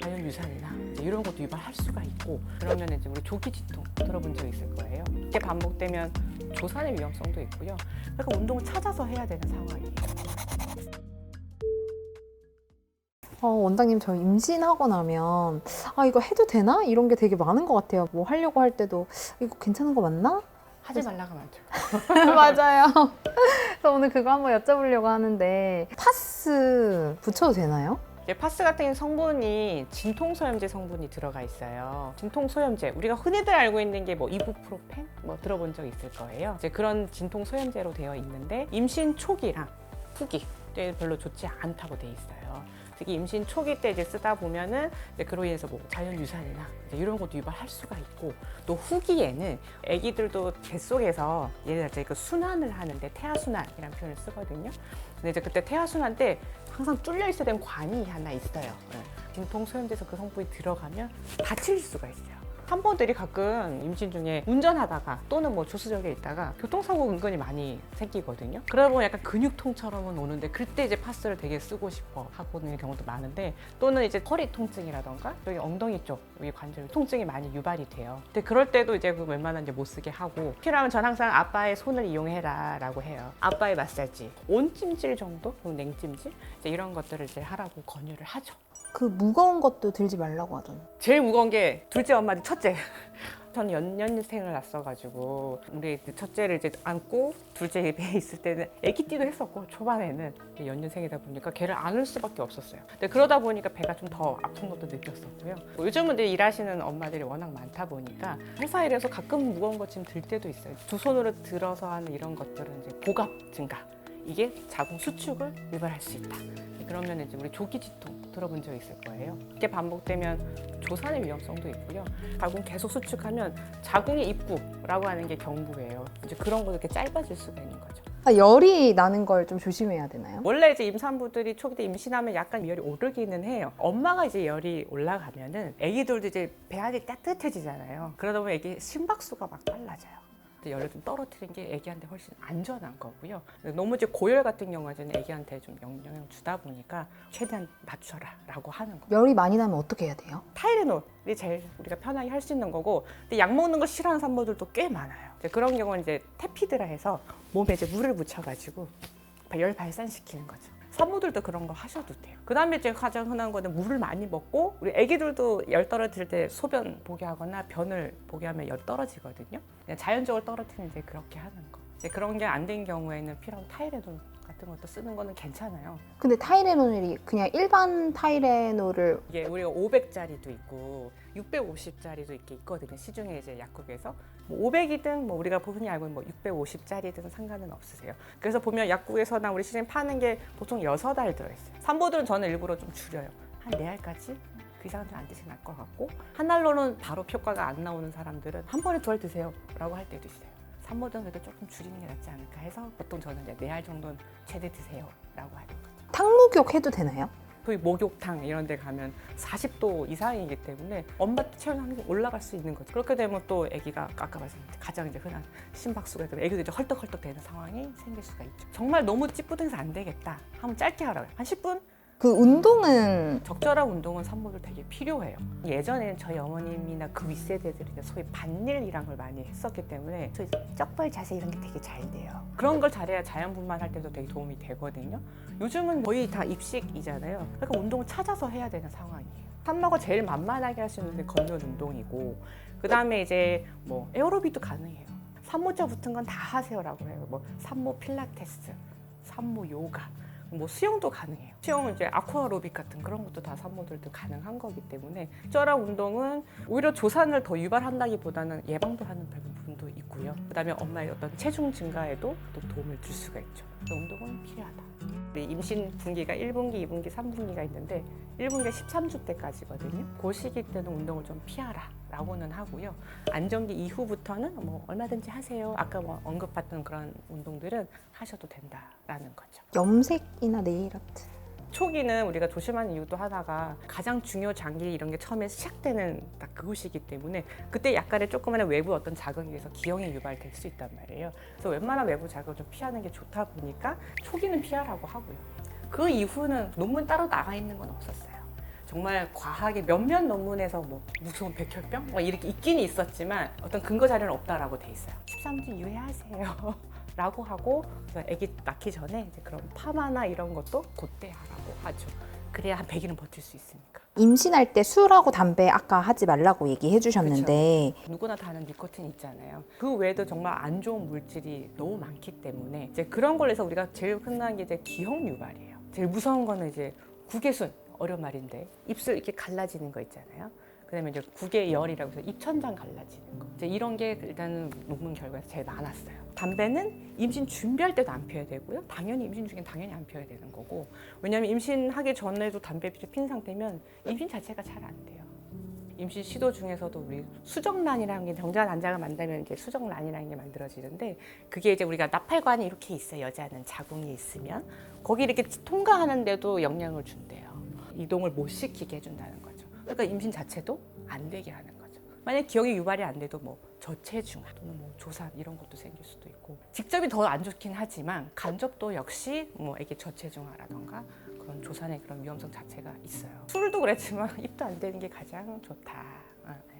자연유산이나 이런 것도 유발할 수가 있고, 그러면 이제 우리 조기지통 들어본 적 있을 거예요. 이게 반복되면 조산의 위험성도 있고요. 그러니까 운동을 찾아서 해야 되는 상황이에요. 원장님, 저 임신하고 나면 이거 해도 되나? 이런 게 되게 많은 것 같아요. 뭐 하려고 할 때도 이거 괜찮은 거 맞나? 하지 말라고 하죠. 맞아요. 그래서 오늘 그거 한번 여쭤보려고 하는데, 파스 붙여도 되나요? 파스 같은 성분이 진통소염제 성분이 들어가 있어요. 진통소염제, 우리가 흔히들 알고 있는 게 뭐 이부프로펜 들어본 적 있을 거예요. 이제 그런 진통소염제로 되어 있는데 임신 초기랑 후기 때 별로 좋지 않다고 돼 있어요. 특히 임신 초기 때 이제 쓰다 보면은 이제 그로 인해서 뭐 자연유산이나 이런 것도 유발할 수가 있고, 또 후기에는 아기들도 뱃속에서 얘네들 이제 그 순환을 하는데 태아순환이라는 표현을 쓰거든요. 근데 이제 그때 태아순환 때 항상 뚫려 있어야 되는 관이 하나 있어요. 진통소염제에서 그 성분이 들어가면 다칠 수가 있어요. 산모들이 가끔 임신 중에 운전하다가 또는 뭐 조수석에 있다가 교통사고 은근히 많이 생기거든요. 그러다 보면 약간 근육통처럼은 오는데, 그때 이제 파스를 되게 쓰고 싶어 하고 있는 경우도 많은데, 또는 이제 허리 통증이라던가 여기 엉덩이 쪽 여기 관절 통증이 많이 유발이 돼요. 근데 그럴 때도 이제 그 웬만한 이제 못 쓰게 하고, 필요하면 전 항상 아빠의 손을 이용해라 라고 해요. 아빠의 마사지, 온찜질 정도, 냉찜질 이제 이런 것들을 이제 하라고 권유를 하죠. 그 무거운 것도 들지 말라고 하던데. 제일 무거운 게 둘째 엄마들 첫째. 전 연년생을 낳았어가지고 우리 첫째를 이제 안고 둘째 배에 있을 때는 애기띠도 했었고, 초반에는 연년생이다 보니까 걔를 안을 수밖에 없었어요. 근데 그러다 보니까 배가 좀 더 아픈 것도 느꼈었고요. 요즘은 이제 일하시는 엄마들이 워낙 많다 보니까 회사 일에서 가끔 무거운 것 좀 들 때도 있어요. 두 손으로 들어서 하는 이런 것들은 이제 고갑 증가, 이게 자궁 수축을 유발할 수 있다. 그러면 이제 우리 조기지통 들어본 적 있을 거예요. 이게 반복되면 조산의 위험성도 있고요. 자궁 계속 수축하면 자궁의 입구라고 하는 게 경부예요. 이제 그런 거 이렇게 짧아질 수가 있는 거죠. 열이 나는 걸 좀 조심해야 되나요? 원래 이제 임산부들이 초기 때 임신하면 약간 열이 오르기는 해요. 엄마가 이제 열이 올라가면은 아기들도 이제 배안이 따뜻해지잖아요. 그러다 보면 아기 심박수가 막 빨라져요. 열을 좀 떨어뜨리는 게 아기한테 훨씬 안전한 거고요. 너무 이제 고열 같은 경우는 아기한테 좀 영향을 주다 보니까 최대한 낮춰라 라고 하는 거예요. 열이 많이 나면 어떻게 해야 돼요? 타이레놀이 제일 우리가 편하게 할 수 있는 거고, 근데 약 먹는 거 싫어하는 산모들도 꽤 많아요. 이제 그런 경우는 이제 테피드라 해서 몸에 이제 물을 묻혀가지고 열 발산시키는 거죠. 산모들도 그런 거 하셔도 돼요. 그 다음에 이제 가장 흔한 거는 물을 많이 먹고, 우리 애기들도 열 떨어질 때 소변 보게 하거나 변을 보게 하면 열 떨어지거든요. 그냥 자연적으로 떨어뜨리는 이제 그렇게 하는 거. 이제 그런 게 안 된 경우에는 필요한 타이레놀 같은 것도 쓰는 거는 괜찮아요. 근데 타이레놀이 그냥 일반 타이레놀을 이게 우리가 500짜리도 있고 650짜리도 이렇게 있거든요. 시중에 이제 약국에서 뭐 500이든 뭐 우리가 흔히 알고 있는 뭐 650짜리든 상관은 없으세요. 그래서 보면 약국에서나 우리 시중에 파는 게 보통 6알 들어있어요. 산모들은 저는 일부러 좀 줄여요. 한 4알까지? 그 이상은 좀 안 드시면 날 것 같고, 한 알로는 바로 효과가 안 나오는 사람들은 한 번에 2알 드세요 라고 할 때도 있어요. 산모들은 그래도 조금 줄이는 게 낫지 않을까 해서 보통 저는 이제 4알 정도는 최대 드세요 라고 하는 거죠. 탕목욕 해도 되나요? 거의 목욕탕 이런 데 가면 40도 이상이기 때문에 엄마 체온이 올라갈 수 있는 거죠. 그렇게 되면 또 아기가 아까 말씀드린 가장 이제 흔한 심박수가 되면 아기도 이제 헐떡헐떡 되는 상황이 생길 수가 있죠. 정말 너무 찌뿌둥해서 안 되겠다 하면 짧게 하라고요. 한 10분? 그 운동은 적절한 운동은 산모들 되게 필요해요. 예전에는 저희 어머님이나 그 윗세대들이 소위 반일이란 걸 많이 했었기 때문에 소위 쩍벌 자세 이런 게 되게 잘 돼요. 그런 걸 잘해야 자연분만할 때도 되게 도움이 되거든요. 요즘은 거의 다 입식이잖아요. 그러니까 운동을 찾아서 해야 되는 상황이에요. 산모가 제일 만만하게 할 수 있는 게 걷는 운동이고, 그 다음에 이제 뭐 에어로빅도 가능해요. 산모자 붙은 건 다 하세요라고 해요. 뭐 산모 필라테스, 산모 요가, 뭐 수영도 가능해요. 수영은 이제 아쿠아로빅 같은 그런 것도 다 산모들도 가능한 거기 때문에 적절한 운동은 오히려 조산을 더 유발한다기보다는 예방도 하는 부분도 있고요. 그다음에 엄마의 어떤 체중 증가에도 또 도움을 줄 수가 있죠. 운동은 필요하다. 우리 임신 분기가 1분기, 2분기, 3분기가 있는데 1분기가 13주 때까지거든요. 그 시기 때는 운동을 좀 피하라 라고는 하고요. 안정기 이후부터는 뭐 얼마든지 하세요. 아까 뭐 언급했던 그런 운동들은 하셔도 된다라는 거죠. 염색이나 네일 아트. 초기는 우리가 조심하는 이유도 하나가 가장 중요 장기 이런 게 처음에 시작되는 딱 그것이기 때문에 그때 약간의 조그마한 외부 어떤 자극에 의해서 기형이 유발될 수 있단 말이에요. 그래서 웬만한 외부 자극을 좀 피하는 게 좋다 보니까 초기는 피하라고 하고요. 그 이후는 논문 따로 나가 있는 건 없었어요. 정말 과하게 몇몇 논문에서 뭐 무서운 백혈병 뭐 이렇게 있긴 있었지만 어떤 근거 자료는 없다라고 돼 있어요. 13주 유예하세요. 라고 하고 아기 낳기 전에 이제 그런 파마나 이런 것도 그때 하라고 하죠. 그래야 한 100일은 버틸 수 있으니까. 임신할 때 술하고 담배 아까 하지 말라고 얘기해 주셨는데 누구나 다 아는 니코틴 있잖아요. 그 외에도 정말 안 좋은 물질이 너무 많기 때문에 이제 그런 걸로 해서 우리가 제일 흔한 게 이제 기형 유발이에요. 제일 무서운 거는 이제 국외순, 어려운 말인데 입술 이렇게 갈라지는 거 있잖아요. 그다음에 이제 국외열이라고 해서 입천장 갈라지는 거. 이제 이런 게 일단은 논문 결과에서 제일 많았어요. 담배는 임신 준비할 때도 안 피워야 되고요. 당연히 임신 중엔 당연히 안 피워야 되는 거고. 왜냐하면 임신하기 전에도 담배 핀 상태면 임신 자체가 잘 안 돼요. 임신 시도 중에서도 우리 수정란이라는 게 정자 난자가 만나면 이제 수정란이라는 게 만들어지는데 그게 이제 우리가 나팔관이 이렇게 있어요. 여자는 자궁이 있으면 거기 이렇게 통과하는데도 영향을 준대요. 이동을 못 시키게 해준다는 거죠. 그러니까 임신 자체도 안 되게 하는 거죠. 만약 기형이 유발이 안 돼도 뭐 저체중아 또는 뭐 조산 이런 것도 생길 수도 있고 직접이 더 안 좋긴 하지만 간접도 역시 뭐 이게 저체중아라던가 그런 조산의 그런 위험성 자체가 있어요. 술도 그랬지만 입도 안 되는 게 가장 좋다. 네.